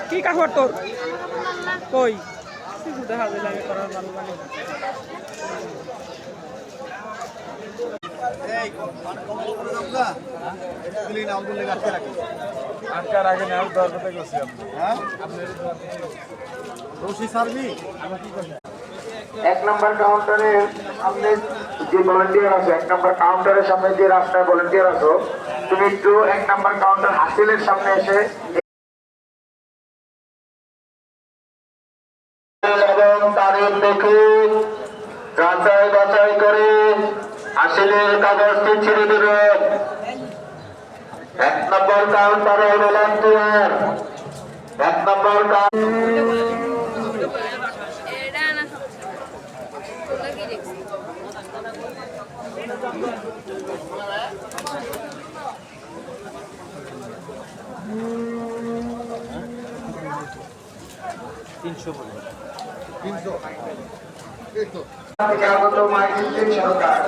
কি কাপড় তোর কই কিছু দেখা যায় লাগে করার ভালো ভালো আটকার আগে নেওয়ার দরকার করছি আপনি এক নম্বর কাউন্টারে সামনে যে ভলান্টিয়ার আছো, এক নম্বর কাউন্টারের সামনে যে রাস্তায় ভলান্টিয়ার আছো, তুমি একটু এক নম্বর কাউন্টার হাসিলের সামনে এসে এবং তারিখ দেখে যাচাই বাছাই করে হাসিলের কাগজটি ছেড়ে দেবেন। এক নম্বর কাউন্টারে ভলান্টিয়ার, এক নম্বর থেকে আগত মাইনুদ্দিন সরকার,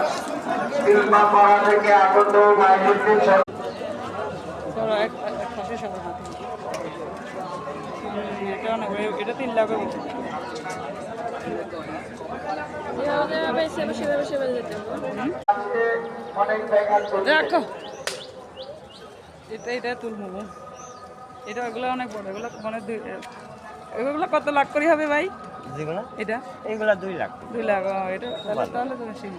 পাড়া থেকে আগত মাইনুদ্দিন সরকার। এটা 3 লাখ রাখো এটা তুলবো এটা এগুলো অনেক বড় এগুলো মানে এগুলো কত লাখ করে হবে ভাই যেগুলো এটা এইগুলা 2 লাখ 2 লাখ এটা তাহলে তো বেশি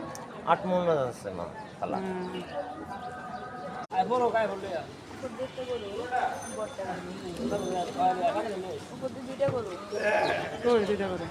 8 মন আছে মা খালা বড় গায় বললে দুইটা করে